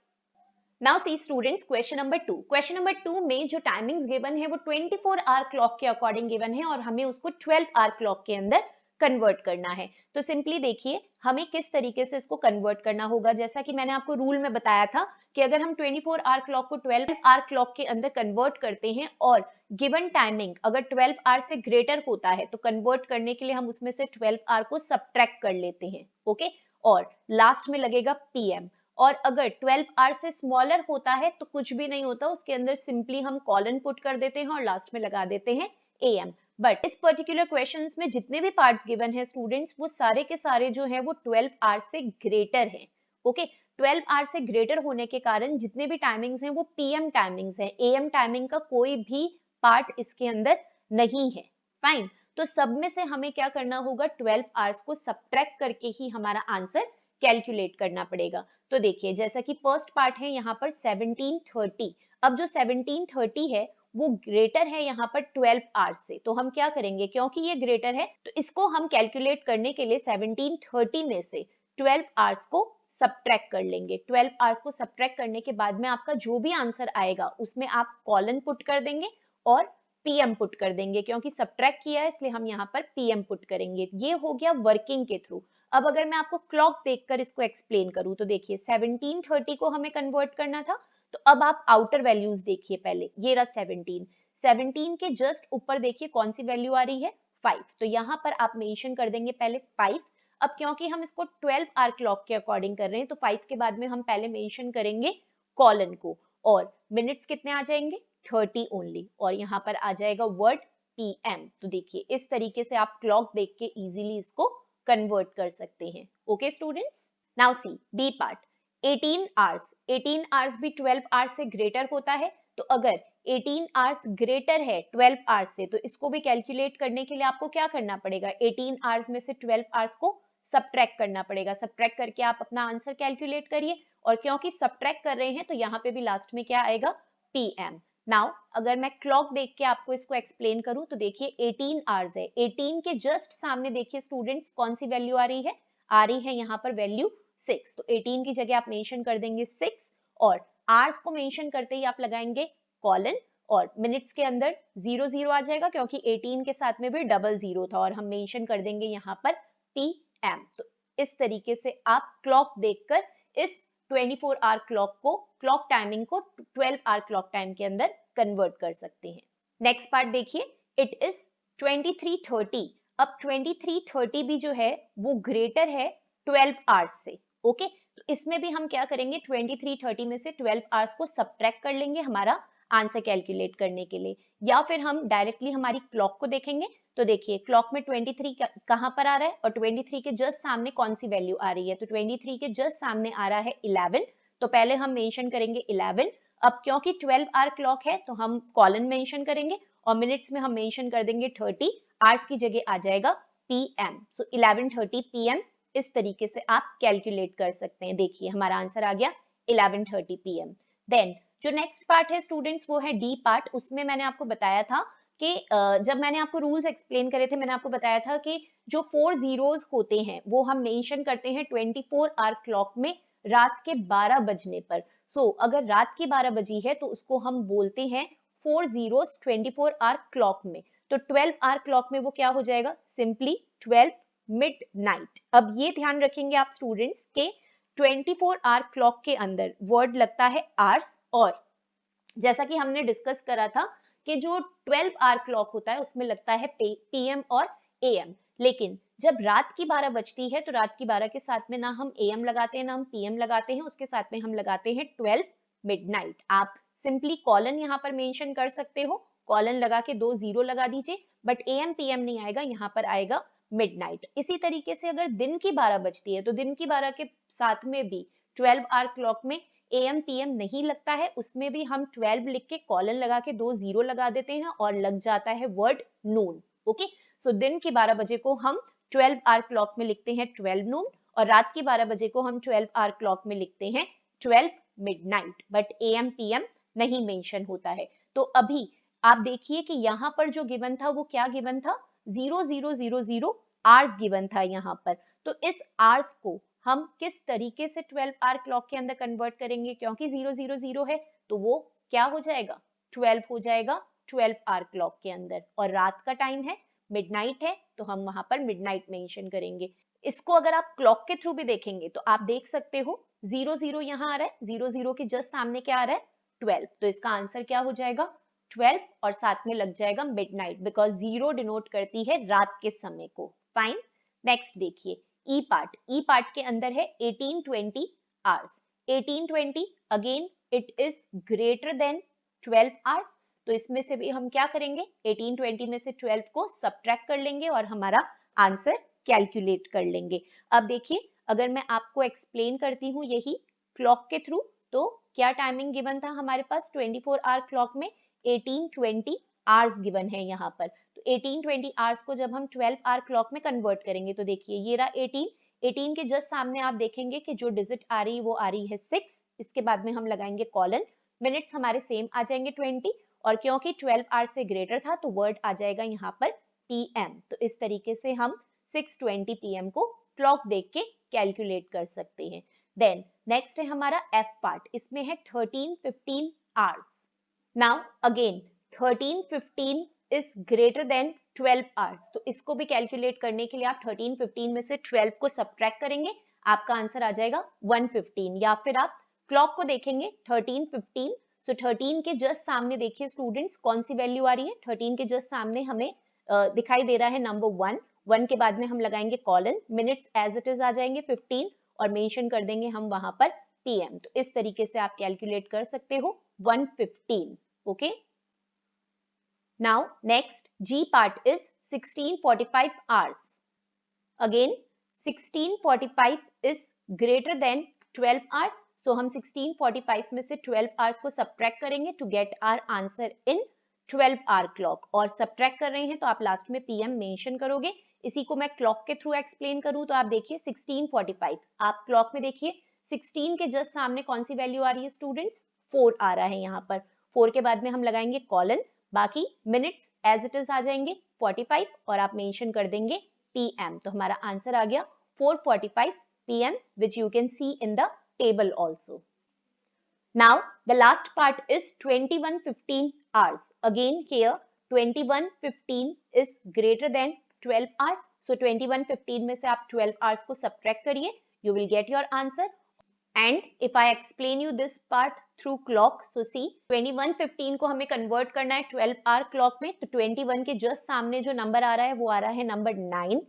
Now see students question number 2। Question number 2 में जो टाइमिंग्स गिवन है वो 24 आवर क्लॉक के अकॉर्डिंग गिवन है, और हमें उसको 12 आवर क्लॉक के अंदर कन्वर्ट करना है। तो सिंपली देखिए हमें किस तरीके से इसको कन्वर्ट करना होगा। जैसा कि मैंने आपको रूल में बताया था कि अगर हम 24 आवर क्लॉक को 12 आवर क्लॉक के अंदर कन्वर्ट करते हैं, और गिवन टाइमिंग अगर 12 आवर से ग्रेटर होता है, तो कन्वर्ट करने के लिए हम उसमें से 12 आवर को सब्ट्रैक्ट कर लेते हैं। ओके, और लास्ट में लगेगा PM, और अगर 12 आवर से स्मॉलर होता है तो कुछ भी नहीं होता, उसके अंदर सिंपली हम कॉलन पुट कर देते हैं और लास्ट में लगा देते हैं AM। बट इस पर्टिकुलर क्वेश्चंस में जितने भी पार्ट्स गिवन है स्टूडेंट्स, वो सारे के सारे जो है वो 12 आवर से ग्रेटर हैं। ओके, 12 आवर से ग्रेटर होने के कारण जितने भी टाइमिंग्स हैं वो PM टाइमिंग्स हैं, AM टाइमिंग का कोई भी पार्ट इसके अंदर नहीं है। फाइन, तो सब में से हमें क्या करना होगा, 12 आवर्स को सब्ट्रैक्ट करके ही हमारा आंसर कैलकुलेट करना पड़ेगा। तो देखिए जैसा कि फर्स्ट पार्ट है यहाँ पर 1730, अब जो 1730 है वो ग्रेटर है यहाँ पर 12 आवर्स से, तो हम क्या करेंगे, क्योंकि ये ग्रेटर है तो इसको हम कैलकुलेट करने के लिए 1730 में से 12 आवर्स को सब्ट्रैक्ट कर लेंगे। 12 आवर्स को सब्ट्रैक्ट करने के बाद में आपका जो भी आंसर आएगा उसमें आप कॉलन पुट कर देंगे और PM पुट कर देंगे, क्योंकि सब्ट्रैक्ट किया है इसलिए हम यहाँ पर PM पुट करेंगे। ये हो गया वर्किंग के थ्रू। अब अगर मैं आपको क्लॉक देखकर इसको एक्सप्लेन करूं तो देखिए 1730 को हमें कन्वर्ट करना था, तो अब आप आउटर वैल्यूज देखिए पहले, ये रहा 17 के जस्ट ऊपर देखिए कौन सी वैल्यू आ रही है 5, तो यहाँ पर आप मेंशन कर देंगे पहले 5। अब क्योंकि हम इसको 12 आवर क्लॉक के अकॉर्डिंग कर रहे हैं, तो 5 के बाद में हम पहले मेंशन करेंगे कॉलन को, और मिनट्स कितने आ जाएंगे 30 ओनली, और यहाँ पर आ जाएगा वर्ड PM। तो देखिए इस तरीके से आप क्लॉक देख के इजीली इसको कन्वर्ट कर सकते हैं। Okay students, now see B part. 18 hours, 18 hours भी 12 आवर्स से ग्रेटर होता है, तो अगर 18 आवर्स ग्रेटर है 12 आवर्स से, तो इसको भी कैलकुलेट करने के लिए आपको क्या करना पड़ेगा, 18 आवर्स में से 12 आवर्स को सब्ट्रैक्ट करना पड़ेगा। सब्ट्रैक्ट करके आप अपना आंसर कैलकुलेट करिए, और क्योंकि सब्ट्रैक्ट कर रहे हैं तो यहाँ पे भी लास्ट में क्या आएगा, PM। नाउ अगर मैं क्लॉक देख के आपको इसको एक्सप्लेन करूं तो देखिए 18 आवर्स है, 18 के जस्ट सामने देखिए स्टूडेंट्स कौन सी वैल्यू आ रही है यहाँ पर वैल्यू 6। तो 18 की जगह आप मेंशन कर देंगे 6, और आवर्स को मेंशन करते ही आप लगाएंगे कॉलन, और मिनट्स के अंदर 00 आ जाएगा क्योंकि 18 के साथ में भी डबल 0 था, और हम मेंशन कर देंगे यहाँ पर PM। तो इस तरीके से आप क्लॉक देखकर इस 24 आवर क्लॉक को, क्लॉक टाइमिंग को 12 आवर क्लॉक टाइम के अंदर कन्वर्ट कर सकते हैं। नेक्स्ट पार्ट देखिए, इट इज 23:30। अब 23:30 भी जो है वो ग्रेटर है 12 आवर्स से। ओके, तो इसमें भी हम क्या करेंगे, 23:30 में से 12 आवर्स को सब्ट्रैक्ट कर लेंगे हमारा आंसर कैलकुलेट करने के लिए, या फिर हम डायरेक्टली हमारी क्लॉक को देखेंगे। तो देखिए क्लॉक में 23 कहां पर आ रहा है, और 23 के जस्ट सामने कौन सी वैल्यू आ रही है, तो 23 के जस्ट सामने आ रहा है 11। तो पहले हम मेंशन करेंगे 11। अब क्योंकि 12 आवर क्लॉक है तो हम कॉलन मेंशन करेंगे, और मिनट्स में हम मेंशन कर देंगे 30, आवर्स की जगह आ जाएगा PM। सो 11:30 PM। इस तरीके से आप कैलकुलेट कर सकते हैं। देखिए हमारा आंसर आ गया 11:30 PM। देन जो नेक्स्ट पार्ट है स्टूडेंट्स वो है डी पार्ट। उसमें मैंने आपको बताया था कि जब मैंने आपको रूल्स एक्सप्लेन करे थे, मैंने आपको बताया था कि जो 4 जीरोज होते हैं वो हम मेंशन करते हैं 24 आवर क्लॉक में रात के 12 बजने पर। सो अगर रात की 12 बजी है तो उसको हम बोलते हैं 4 जीरोज 24 आवर क्लॉक में। तो 12 आवर क्लॉक में वो क्या हो जाएगा, सिंपली 12 मिडनाइट। अब ये ध्यान रखेंगे आप स्टूडेंट्स के 24 आवर क्लॉक के अंदर वर्ड लगता है आवर्स, और जैसा कि हमने डिस्कस करा था कि जो 12 आवर क्लॉक होता है उसमें लगता है PM और AM। लेकिन जब रात की 12 बजती है तो रात की 12 के साथ में ना हम AM लगाते हैं ना हम PM लगाते हैं, उसके साथ में हम लगाते हैं 12 मिडनाइट। आप सिंपली कॉलन यहाँ पर मेंशन कर सकते हो, कॉलन लगा के 2 जीरो लगा दीजिए, बट AM PM नहीं आएगा, यहाँ पर आएगा मिडनाइट। इसी तरीके से अगर दिन की 12 बजती है तो दिन की 12 के साथ में भी 12 आवर क्लॉक में AM PM नहीं लगता है, उसमें भी हम 12 लिख के कॉलन लगा के 2 जीरो लगा देते हैं और लग जाता है वर्ड नून। ओके, सो दिन की 12 बजे को हम 12 आवर क्लॉक में लिखते हैं 12 नून, और रात की 12 बजे को हम 12 आवर क्लॉक में लिखते हैं 12 मिडनाइट, बट AM PM नहीं मेंशन होता है। तो अभी आप देखिए कि यहाँ पर जो गिवन था वो क्या गिवन था, 0000 आवर्स गिवन था यहाँ पर। तो इस आवर्स को हम किस तरीके से 12 आवर क्लॉक के अंदर कन्वर्ट करेंगे, क्योंकि 000 है तो वो क्या हो जाएगा, 12 हो जाएगा 12 आवर क्लॉक के अंदर, और रात का टाइम है मिडनाइट है तो हम वहां पर मिडनाइट मेंशन करेंगे। इसको अगर आप क्लॉक के थ्रू भी देखेंगे तो आप देख सकते हो 00 यहाँ आ रहा है, 00 के जस्ट सामने क्या आ रहा है, 12। तो इसका आंसर क्या हो जाएगा 12, और साथ में लग जाएगा मिडनाइट, बिकॉज 0 डिनोट करती है रात के समय को। फाइन, नेक्स्ट देखिए ई पार्ट के अंदर है 1820 hours. 1820 again it is greater than 12 hours, तो इसमें से भी हम क्या करेंगे, 1820 में से 12 को सब्ट्रैक्ट कर लेंगे और हमारा आंसर कैलकुलेट कर लेंगे। अब देखिए अगर मैं आपको एक्सप्लेन करती हूँ यही क्लॉक के थ्रू, तो क्या टाइमिंग गिवन था हमारे पास 24 आवर क्लॉक में, 1820 आवर्स गिवन है यहाँ पर। तो 1820 आवर्स को जब हम 12 आवर क्लॉक में कन्वर्ट करेंगे तो देखिए ये रहा 18 के जस्ट सामने आप देखेंगे कि जो डिजिट आ रही है वो आ रही है 6, इसके बाद में हम लगाएंगे कॉलन, मिनट्स हमारे सेम आ जाएंगे 20, और क्योंकि 12 आवर्स से ग्रेटर था तो वर्ड आ जाएगा यहाँ पर PM। तो इस तरीके से हम 6:20 PM को क्लॉक देख के कैलकुलेट कर सकते हैं। देन नेक्स्ट है हमारा F पार्ट, इसमें है 13:15 hours. Now again 13:15 is greater than 12 hours, तो इसको भी कैलकुलेट करने के लिए आप 13:15 में से 12 को सब्ट्रैक्ट करेंगे, आपका आंसर आ जाएगा 1:15। या फिर आप क्लॉक को देखेंगे 13:15, सो 13 के जस्ट सामने देखिए स्टूडेंट्स कौन सी वैल्यू आ रही है, 13 के जस्ट सामने हमें दिखाई दे रहा है नंबर 1 के बाद में हम लगाएंगे colon, minutes as it is आ जाएंगे 15, और मेंशन कर देंगे हम वहां पर PM। तो इस तरीके से आप कैलकुलेट कर सकते हो 1:15। Okay, Now next G part is 1645 hours. Again 1645 is greater than 12 hours. So हम 1645 में से 12 hours को subtract करेंगे to get our answer in 12 hour clock. और subtract कर रहे हैं तो आप लास्ट में PM मेंशन करोगे. इसी को मैं क्लॉक के थ्रू एक्सप्लेन करूं तो आप देखिए 1645, आप क्लॉक में देखिए 16 के जस्ट सामने कौन सी वैल्यू आ रही है स्टूडेंट्स, 4 आ रहा है यहाँ पर. 4 के बाद में हम लगाएंगे कॉलन, बाकी मिनट्स एज इट इज आ जाएंगे 45 और आप मेंशन कर देंगे PM. तो हमारा आंसर आ गया 4:45 PM, which you can see in the table also. Now the last part is 21:15 hours. Again here 21:15 is greater than 12 hours. So 21:15 में से आप 12 hours को subtract करिए, you will get your answer. And if I explain you this part through clock, so see 21:15 को हमें convert करना है 12 hour clock में, तो 21 के just सामने जो number आ रहा है वो आ रहा है number 9.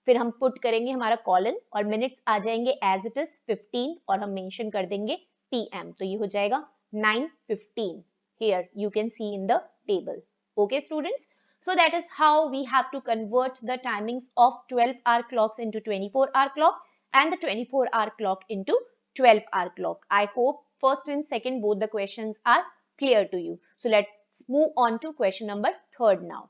फिर हम put करेंगे हमारा colon और minutes आ जाएंगे as it is 15 और हम mention कर देंगे PM. तो ये हो जाएगा 9:15. Here you can see in the table. Okay students? So that is how we have to convert the timings of 12-hour clocks into 24-hour clock and the 24-hour clock into 12-hour clock. I hope first and second both the questions are clear to you. So let's move on to question number 3 now.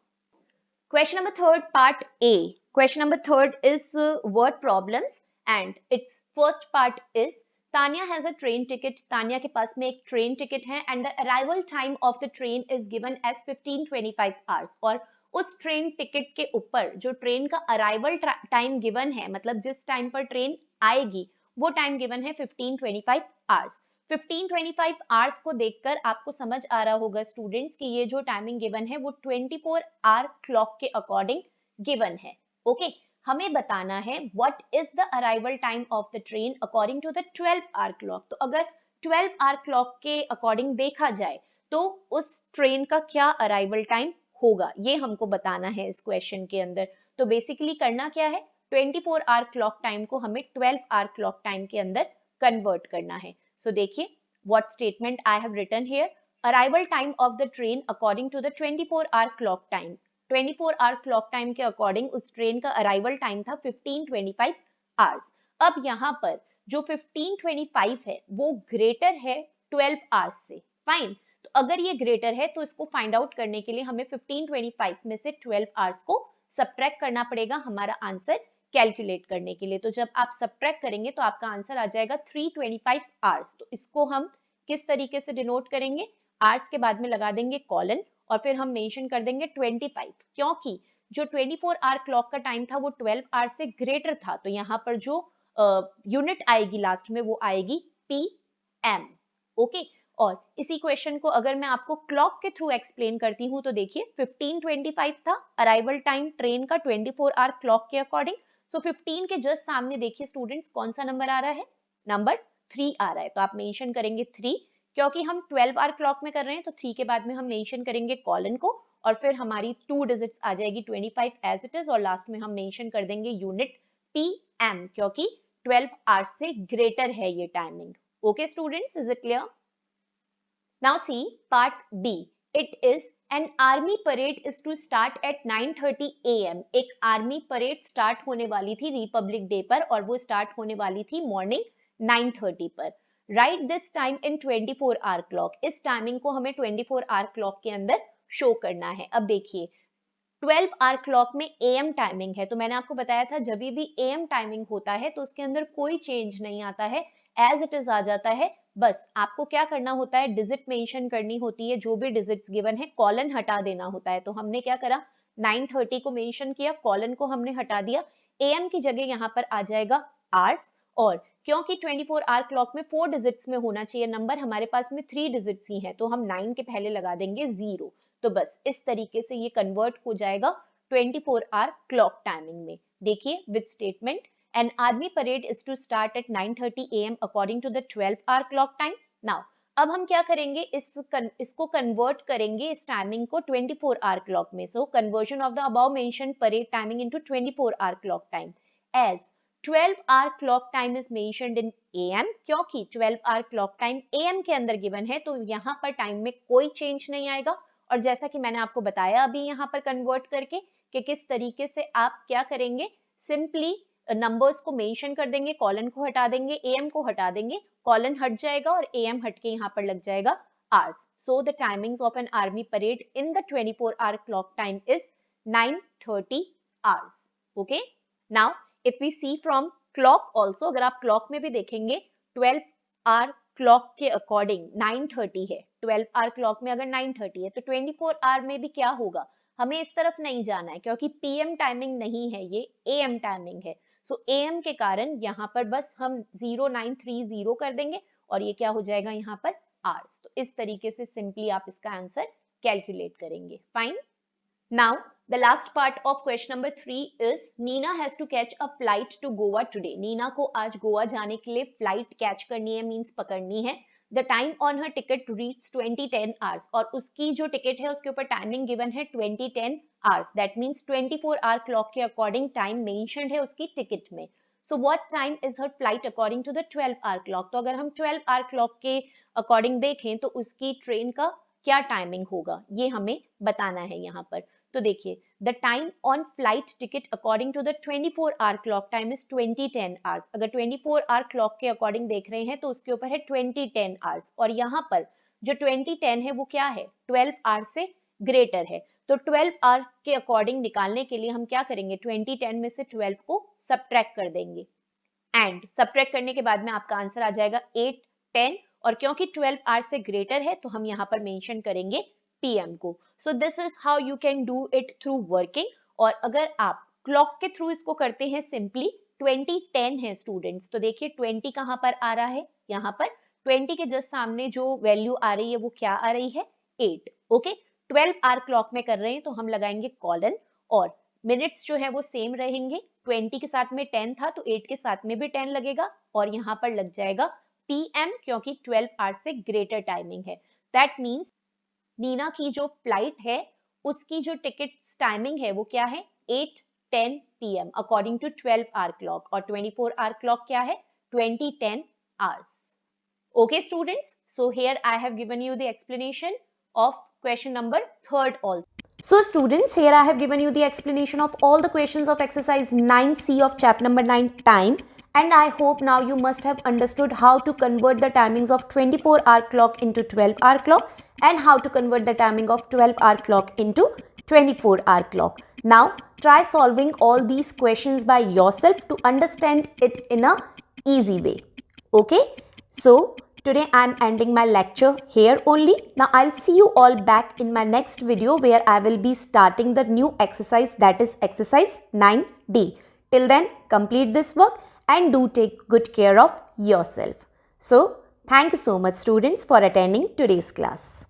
Question number 3 part A. Question number 3 is word problems and its first part is Tanya has a train ticket. Tanya के पास में एक train ticket है and the arrival time of the train is given as 15:25 hours. और उस train ticket के ऊपर जो train का अराइवल टाइम गिवन है, मतलब जिस टाइम पर ट्रेन आएगी वो टाइम गिवन है 15:25 आवर्स. 15:25 आवर्स को देखकर आपको समझ आ रहा होगा स्टूडेंट्स कि ये जो टाइमिंग गिवन है वो 24 आवर क्लॉक के अकॉर्डिंग गिवन है. ओके, हमें बताना है what is the arrival time of the train according to the 12 hour clock. तो अगर 12 आवर क्लॉक के अकॉर्डिंग देखा जाए तो उस ट्रेन का क्या अराइवल टाइम होगा, ये हमको बताना है इस क्वेश्चन के अंदर. तो बेसिकली करना क्या है, 24 आवर क्लॉक टाइम को हमें 12 आवर क्लॉक टाइम के अंदर कन्वर्ट करना है. सो देखिए what statement I have written here. Arrival time of the train according to the 24 hour clock time. 24 hour clock time के अकॉर्डिंग उस ट्रेन का अराइवल टाइम था 15:25 आवर्स. अब यहाँ पर जो 15:25 है वो ग्रेटर है 12 आवर्स से. फाइन, तो अगर ये ग्रेटर है तो इसको फाइंड आउट करने के लिए हमें 15:25 में से 12 आवर्स को सब्ट्रैक्ट करना पड़ेगा हमारा आंसर कैलकुलेट करने के लिए. तो जब आप सब्ट्रैक्ट करेंगे तो आपका आंसर आ जाएगा 325 आवर्स. तो इसको हम किस तरीके से डिनोट करेंगे, आवर्स के बाद में लगा देंगे कॉलन और फिर हम मेंशन कर देंगे 25, क्योंकि जो 24 आवर क्लॉक का टाइम था वो 12 आवर्स से ग्रेटर था. तो यहाँ पर जो यूनिट आएगी लास्ट में वो आएगी PM. ओके, और इसी क्वेश्चन को अगर मैं आपको क्लॉक के थ्रू एक्सप्लेन करती हूँ तो देखिए 15:25 था अराइवल टाइम ट्रेन का 24 आवर क्लॉक के अकॉर्डिंग. सो 15 के जस्ट सामने देखिए स्टूडेंट्स कौन सा नंबर आ रहा है, नंबर 3 आ रहा है. तो आप मेंशन करेंगे 3, क्योंकि हम 12 आवर क्लॉक में कर रहे हैं तो 3 के बाद में हम मेंशन करेंगे कॉलन को और फिर हमारी 2 डिजिट्स आ जाएगी 25 एज इट इज और लास्ट में हम मेंशन कर देंगे यूनिट PM, क्योंकि 12 आवर्स से ग्रेटर है ये timing. Okay students, is it clear? Now see part B. It is an army parade is to start at 9:30 AM. एक आर्मी परेड स्टार्ट होने वाली थी रिपब्लिक डे पर और वो स्टार्ट होने वाली थी मॉर्निंग 9:30 पर. Right this time in 24 hour clock. इस टाइमिंग को हमें 24 आवर क्लॉक के अंदर शो करना है. अब देखिए 12 आवर क्लॉक में AM टाइमिंग है, तो मैंने आपको बताया था जब भी AM टाइमिंग होता है तो उसके अंदर कोई चेंज नहीं आता है, एज इट इज आ जाता है. बस आपको क्या करना होता है, डिजिट मेंशन करनी होती है, जो भी डिजिट्स गिवन है कॉलन हटा देना होता है. तो हमने क्या करा, 9:30 को मेंशन किया, कॉलन को हमने हटा दिया, AM की जगह यहाँ पर आ जाएगा आवर्स. और क्योंकि 24 आवर क्लॉक में 4 डिजिट्स में होना चाहिए नंबर, हमारे पास में 3 डिजिट्स ही है तो हम 9 के पहले लगा देंगे 0. तो बस इस तरीके से ये कन्वर्ट हो जाएगा 24 आवर क्लॉक टाइमिंग में. देखिए with statement, an army parade is to start at 9:30 AM according to the 12 hour clock time. Now अब हम क्या करेंगे, इसको कन्वर्ट करेंगे इस टाइमिंग को 24 आवर क्लॉक में. So conversion of the above mentioned period timing into 24 hour clock time as 12 hour clock time is mentioned in AM. क्योंकि 12 आवर क्लॉक टाइम AM के अंदर गिवन है तो यहाँ पर टाइम में कोई चेंज नहीं आएगा और जैसा कि मैंने आपको बताया अभी यहाँ पर कन्वर्ट करके कि किस तरीके से आप क्या करेंगे, सिंपली नंबर्स को मेंशन कर देंगे, कॉलन को हटा देंगे, एएम को हटा देंगे, कॉलन हट जाएगा और एएम हट के यहाँ पर लग जाएगा hours. So the timings of an army parade in the 24-hour clock time is 9:30 hours. Okay. Now if we see from clock also, अगर आप clock में भी देखेंगे 12-hour clock के अकॉर्डिंग 9:30 है. 12-hour clock में अगर 9:30 है तो 24 hour में भी क्या होगा, हमें इस तरफ नहीं जाना है क्योंकि पीएम टाइमिंग नहीं है, ये एएम टाइमिंग है. सो एएम के कारण यहाँ पर बस हम 0930 कर देंगे और ये क्या हो जाएगा यहाँ पर आवर्स. तो इस तरीके से सिंपली आप इसका आंसर कैलकुलेट करेंगे. Fine. Now the last part of question number 3 is Neena has to catch a flight to Goa today. Neena को आज गोवा जाने के लिए फ्लाइट कैच करनी है, मींस पकड़नी है. The time on her ticket reads 2010 hours और उसकी जो टिकट है उसके ऊपर टाइमिंग गिवन है 2010 hours. That means 24-hour clock के अकॉर्डिंग टाइम मेंशन्ड है उसकी टिकट में. So what time is her flight according to the 12-hour clock. तो अगर हम 12-hour क्लॉक के अकॉर्डिंग देखें तो उसकी ट्रेन का क्या टाइमिंग होगा, ये हमें बताना है यहाँ पर. तो देखिए, the time on flight ticket according to the 24-hour clock time is 2010 hours. अगर 24-hour क्लॉक के अकॉर्डिंग देख रहे हैं तो उसके ऊपर है 2010 hours और यहाँ पर जो 2010 है वो क्या है, 12 hour से ग्रेटर है. तो 12 hour के अकॉर्डिंग निकालने के लिए हम क्या करेंगे, 2010 में से 12 को सब्ट्रैक्ट कर देंगे एंड सब्ट्रैक्ट करने के बाद में आपका आंसर आ जाएगा 8, 10 और क्योंकि 12 hour से ग्रेटर है तो हम यहाँ पर मेंशन करेंगे पीएम को. सो this is how you can do it through working. और अगर आप क्लॉक के थ्रू इसको करते हैं सिंपली 2010 है स्टूडेंट्स, तो देखिए 20 कहाँ पर आ रहा है, यहाँ पर 20 के जस्ट सामने जो वैल्यू आ रही है वो क्या आ रही है, 8. ओके. 12 hour क्लॉक में कर रहे हैं तो हम लगाएंगे कॉलन और मिनट्स जो है वो सेम रहेंगे. 20 के साथ में 10 था तो 8 के साथ में भी 10 लगेगा और यहाँ पर लग जाएगा पीएम क्योंकि 12 hour से ग्रेटर टाइमिंग है. दैट मीन्स नीना की जो फ्लाइट है उसकी जो टिकट टाइमिंग है वो क्या है, 8:10 PM according to 12 hour clock और 24 hour क्लॉक क्या है, 2010 hours. Okay students, so here I have given you the explanation of question number 3 also. So students, here I have given you the explanation of all the questions of exercise 9C of chapter number 9 time, and I hope now you must have understood how to convert the timings of 24-hour clock into 12-hour clock and how to convert the timing of 12-hour clock into 24-hour clock. Now try solving all these questions by yourself to understand it in a easy way. Okay, so today I am ending my lecture here only. Now I'll see you all back in my next video where I will be starting the new exercise, that is exercise 9D. Till then, complete this work and do take good care of yourself. So thank you so much students for attending today's class.